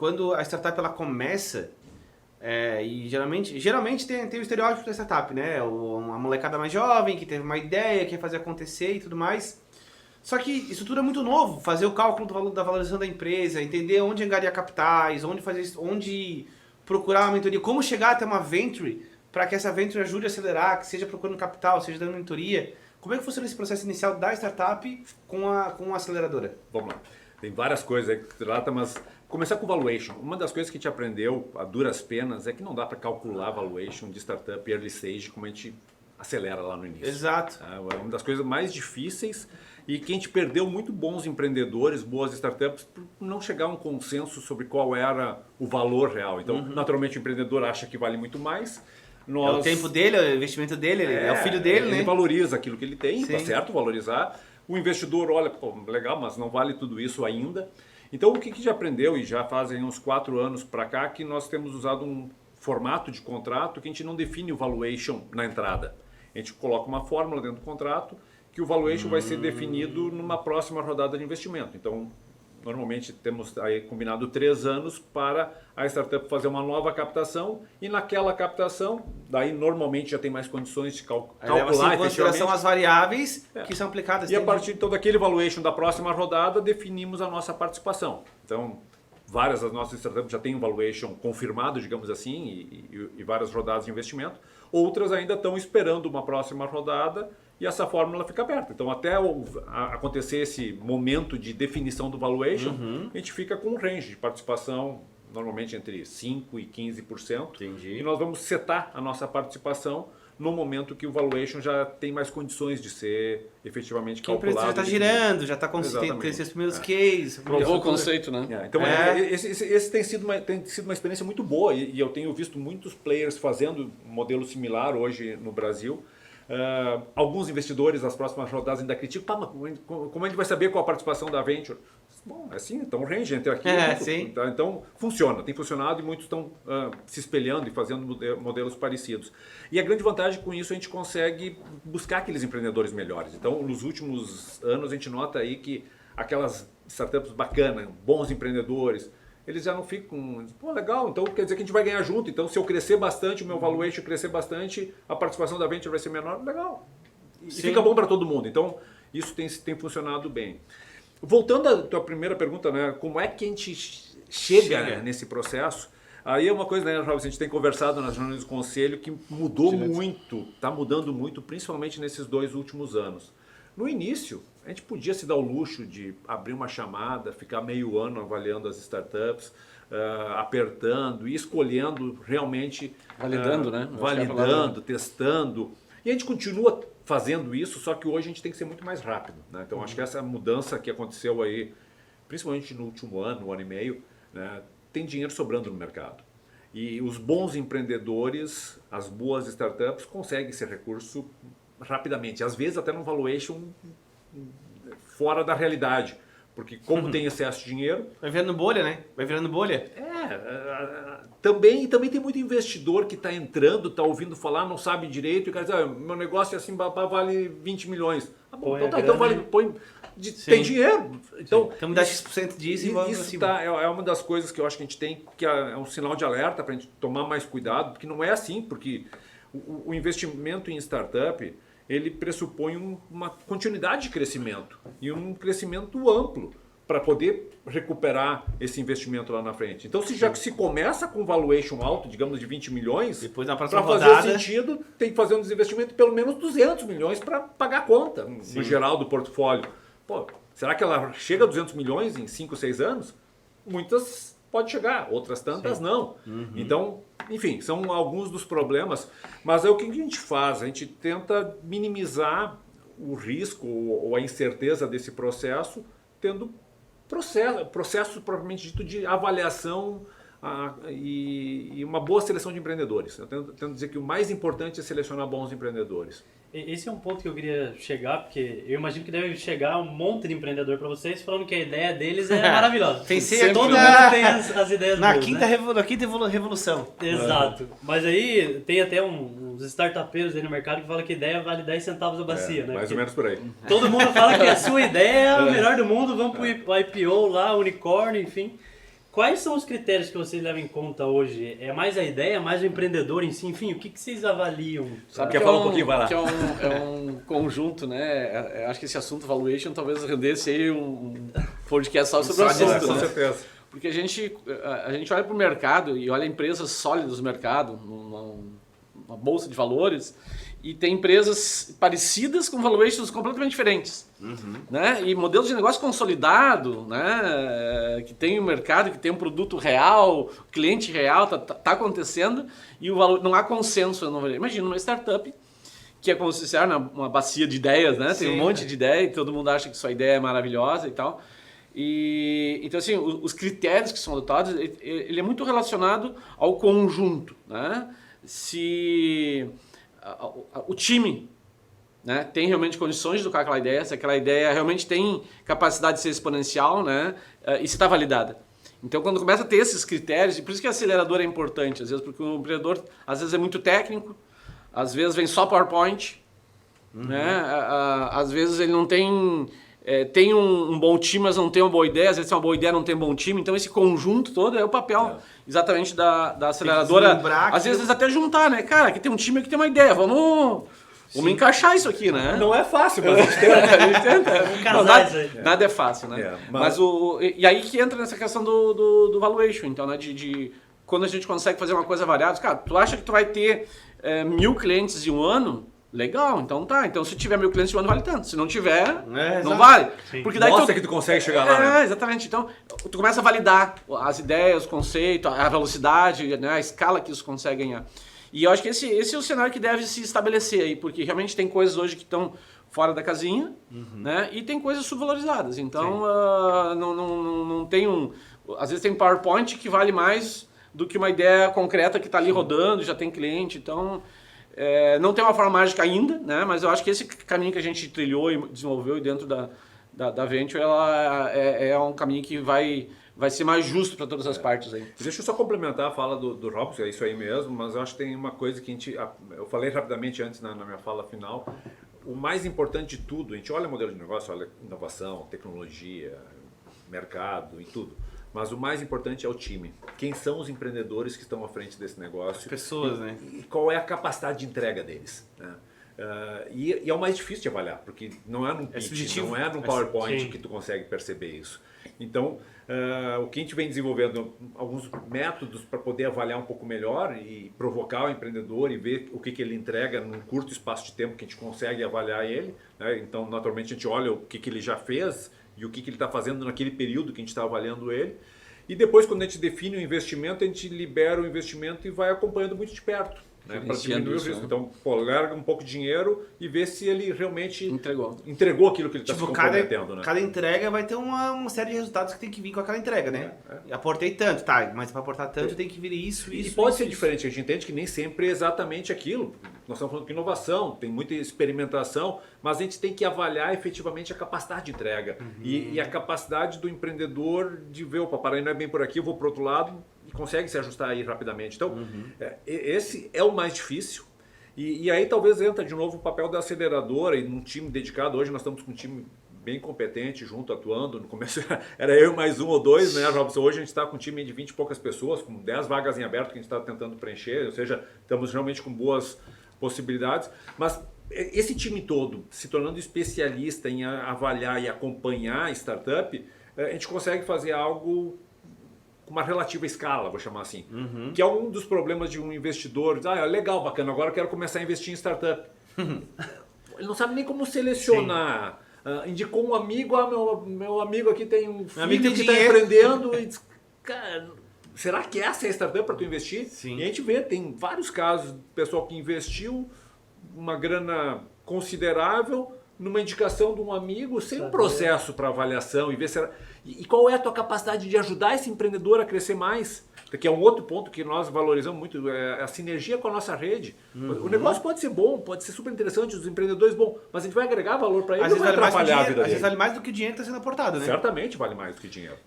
quando a startup ela começa, e geralmente tem o estereótipo da startup, né? Uma molecada mais jovem que teve uma ideia, quer fazer acontecer e tudo mais. Só que isso tudo é muito novo, fazer o cálculo da valorização da empresa, entender onde angariar capitais, onde procurar uma mentoria, como chegar até uma venture, para que essa venture ajude a acelerar, que seja procurando capital, seja dando mentoria. Como é que funciona esse processo inicial da startup com a aceleradora? Vamos lá. Tem várias coisas aí que se trata, mas começar com valuation. Uma das coisas que a gente aprendeu a duras penas é que não dá para calcular valuation de startup early stage como a gente acelera lá no início. Exato. É uma das coisas mais difíceis e que a gente perdeu muito bons empreendedores, boas startups, por não chegar a um consenso sobre qual era o valor real. Então, naturalmente, o empreendedor acha que vale muito mais. É o tempo dele, é o investimento dele, é o filho dele, ele né? valoriza aquilo que ele tem, Sim. tá certo valorizar. O investidor olha, pô, legal, mas não vale tudo isso ainda. Então, o que a gente aprendeu, e já fazem uns 4 anos para cá, que nós temos usado um formato de contrato que a gente não define o valuation na entrada. A gente coloca uma fórmula dentro do contrato que o valuation vai ser definido numa próxima rodada de investimento. Então, normalmente temos aí combinado 3 anos para a startup fazer uma nova captação e naquela captação, daí normalmente já tem mais condições de calcular em consideração as variáveis que são aplicadas. E a partir então daquele valuation da próxima rodada, definimos a nossa participação. Então, várias das nossas startups já têm um valuation confirmado, digamos assim, e várias rodadas de investimento. Outras ainda estão esperando uma próxima rodada e essa fórmula fica aberta. Então, até acontecer esse momento de definição do valuation, a gente fica com um range de participação, normalmente entre 5% e 15%. Entendi. E nós vamos setar a nossa participação no momento que o valuation já tem mais condições de ser efetivamente que a empresa calculado. já está girando, já está tem seus primeiros cases. Provou o conceito, né? Então, esse tem sido uma experiência muito boa e eu tenho visto muitos players fazendo um modelo similar hoje no Brasil. Alguns investidores, nas próximas rodadas, ainda criticam, mas como a gente vai saber qual a participação da venture? Bom, é assim, então o range entre aqui sim. então funciona, tem funcionado e muitos estão se espelhando e fazendo modelos parecidos. E a grande vantagem com isso, a gente consegue buscar aqueles empreendedores melhores. Então, nos últimos anos, a gente nota aí que aquelas startups bacanas, bons empreendedores, eles já não ficam, pô, legal, então quer dizer que a gente vai ganhar junto. Então, se eu crescer bastante, o meu valuation crescer bastante, a participação da venture vai ser menor, legal. E fica bom para todo mundo. Então, isso tem funcionado bem. Voltando à tua primeira pergunta, né, como é que a gente chega nesse processo? Aí é uma coisa, né, Robson, a gente tem conversado nas reuniões do conselho que mudou muito, está mudando muito, principalmente nesses 2 últimos anos. No início, a gente podia se dar o luxo de abrir uma chamada, ficar meio ano avaliando as startups, apertando e escolhendo realmente... Validando, né? Validando, testando. E a gente continua fazendo isso, só que hoje a gente tem que ser muito mais rápido, né? Então, acho que essa mudança que aconteceu aí, principalmente no último ano, 1 ano e meio, né, tem dinheiro sobrando no mercado. E os bons empreendedores, as boas startups, conseguem esse recurso rapidamente. Às vezes até num valuation fora da realidade. Porque como tem excesso de dinheiro... Vai virando bolha, né? Vai virando bolha. Também tem muito investidor que está entrando, está ouvindo falar, não sabe direito, e o cara diz, meu negócio é assim, vale 20 milhões. Ah, bom, então vale, tem dinheiro. Então me dá X% disso e vamos isso é uma das coisas que eu acho que a gente tem, que é um sinal de alerta para a gente tomar mais cuidado, porque não é assim, porque o investimento em startup, ele pressupõe uma continuidade de crescimento e um crescimento amplo para poder recuperar esse investimento lá na frente. Então, já que se começa com valuation alto, digamos de 20 milhões, depois na próxima para fazer sentido, tem que fazer um desinvestimento de pelo menos 200 milhões para pagar a conta no geral do portfólio. Pô, será que ela chega a 200 milhões em 5, 6 anos? Muitas pode chegar, outras tantas não. Então, enfim, são alguns dos problemas, mas é o que a gente faz, a gente tenta minimizar o risco ou a incerteza desse processo, tendo processo propriamente dito de avaliação e uma boa seleção de empreendedores. Eu tento dizer que o mais importante é selecionar bons empreendedores. Esse é um ponto que eu queria chegar, porque eu imagino que deve chegar um monte de empreendedor para vocês falando que a ideia deles é maravilhosa. Todo mundo tem as ideias na boas, quinta né? revolução. Exato. Mas aí tem até uns startupeiros aí no mercado que falam que a ideia vale 10 centavos a bacia, né? Mais ou menos por aí. Todo mundo fala que a sua ideia é a melhor do mundo, vamos pro IPO lá, unicórnio, enfim. Quais são os critérios que vocês levam em conta hoje? É mais a ideia, mais o empreendedor em si? Enfim, o que vocês avaliam? Sabe, quer falar um pouquinho, vai lá. Que é um conjunto, né? Acho que esse assunto valuation talvez rendesse aí um podcast só sobre o assunto, Com né? certeza. Porque a gente olha para o mercado e olha empresas sólidas do mercado, uma bolsa de valores, e tem empresas parecidas com valuations completamente diferentes. Né? E modelos de negócio consolidado, né? Que tem um mercado, que tem um produto real, cliente real, tá acontecendo, e o valor, não há consenso. Imagina uma startup que é como se fosse uma bacia de ideias, né? Tem um monte de ideia e todo mundo acha que sua ideia é maravilhosa e tal. Então, assim, os critérios que são adotados, ele é muito relacionado ao conjunto, né? Se o time, né, tem realmente condições de educar aquela ideia, se aquela ideia realmente tem capacidade de ser exponencial, né, e se está validada. Então, quando começa a ter esses critérios, e por isso que a aceleradora é importante, às vezes, porque o empreendedor, às vezes, é muito técnico, às vezes vem só PowerPoint, né, às vezes ele não tem... tem um bom time, mas não tem uma boa ideia. Às vezes tem uma boa ideia, não tem um bom time. Então esse conjunto todo é o papel exatamente da aceleradora. Às vezes até juntar, né? Cara, aqui tem um time, aqui tem uma ideia. Vamos encaixar isso aqui, né? Não é fácil, mas a gente tenta. Não, nada é fácil, né? E aí que entra nessa questão do valuation. Então, né? De quando a gente consegue fazer uma coisa variada. Cara, tu acha que tu vai ter 1.000 clientes em um ano? Legal, então tá. Então se tiver 1.000 clientes de um ano vale tanto. Se não tiver, não vale. Porque daí mostra que tu consegue chegar lá, né? Exatamente. Então tu começa a validar as ideias, o conceito, a velocidade, né, a escala que isso consegue ganhar. E eu acho que esse é o cenário que deve se estabelecer aí, porque realmente tem coisas hoje que estão fora da casinha, né? E tem coisas subvalorizadas. Então não tem às vezes tem PowerPoint que vale mais do que uma ideia concreta que está ali rodando, já tem cliente. Então não tem uma forma mágica ainda, né? Mas eu acho que esse caminho que a gente trilhou e desenvolveu e dentro da Venture, ela é um caminho que vai ser mais justo para todas as partes aí. Deixa eu só complementar a fala do Robson, é isso aí mesmo, mas eu acho que tem uma coisa que eu falei rapidamente antes na minha fala final. O mais importante de tudo, a gente olha o modelo de negócio, olha inovação, tecnologia, mercado e tudo. Mas o mais importante é o time. Quem são os empreendedores que estão à frente desse negócio? As pessoas, né? E qual é a capacidade de entrega deles, né? E é o mais difícil de avaliar, porque não é num pitch, não é num PowerPoint que tu consegue perceber isso. Então, o que a gente vem desenvolvendo, alguns métodos para poder avaliar um pouco melhor e provocar o empreendedor e ver o que ele entrega num curto espaço de tempo que a gente consegue avaliar ele, né? Então, naturalmente, a gente olha o que ele já fez e o que ele está fazendo naquele período que a gente está avaliando ele. E depois, quando a gente define o investimento, a gente libera o investimento e vai acompanhando muito de perto, né, para diminuir o risco. Né? Então, larga um pouco de dinheiro e vê se ele realmente entregou aquilo que ele está se comprometendo. Né? Cada entrega vai ter uma série de resultados que tem que vir com aquela entrega, né? Aportei tanto, tá, mas para aportar tanto tem que vir isso. E pode ser diferente, a gente entende que nem sempre é exatamente aquilo. Nós estamos falando de inovação, tem muita experimentação, mas a gente tem que avaliar efetivamente a capacidade de entrega e a capacidade do empreendedor de ver, opa, para aí não é bem por aqui, eu vou para o outro lado e consegue se ajustar aí rapidamente. Então, esse é o mais difícil. E aí talvez entra de novo o papel da aceleradora e num time dedicado. Hoje nós estamos com um time bem competente junto, atuando. No começo era eu mais um ou dois, né, Robson? Hoje a gente está com um time de 20 e poucas pessoas, com 10 vagas em aberto que a gente está tentando preencher, ou seja, estamos realmente com boas possibilidades, mas esse time todo se tornando especialista em avaliar e acompanhar a startup, a gente consegue fazer algo com uma relativa escala, vou chamar assim, que é um dos problemas de um investidor, legal, bacana, agora eu quero começar a investir em startup. Ele não sabe nem como selecionar, indicou um amigo, meu amigo aqui tem um filho que está empreendendo e diz, cara, será que essa é a startup para tu investir? Sim. E a gente vê, tem vários casos do pessoal que investiu uma grana considerável numa indicação de um amigo, sem um processo para avaliação e ver se era... E qual é a tua capacidade de ajudar esse empreendedor a crescer mais? Que é um outro ponto que nós valorizamos muito, é a sinergia com a nossa rede. O negócio pode ser bom, pode ser super interessante, os empreendedores bom, mas a gente vai agregar valor para ele, não vai atrapalhar a vida dele. Às vezes vale mais do que o dinheiro que está sendo aportado, né? Certamente vale mais do que dinheiro.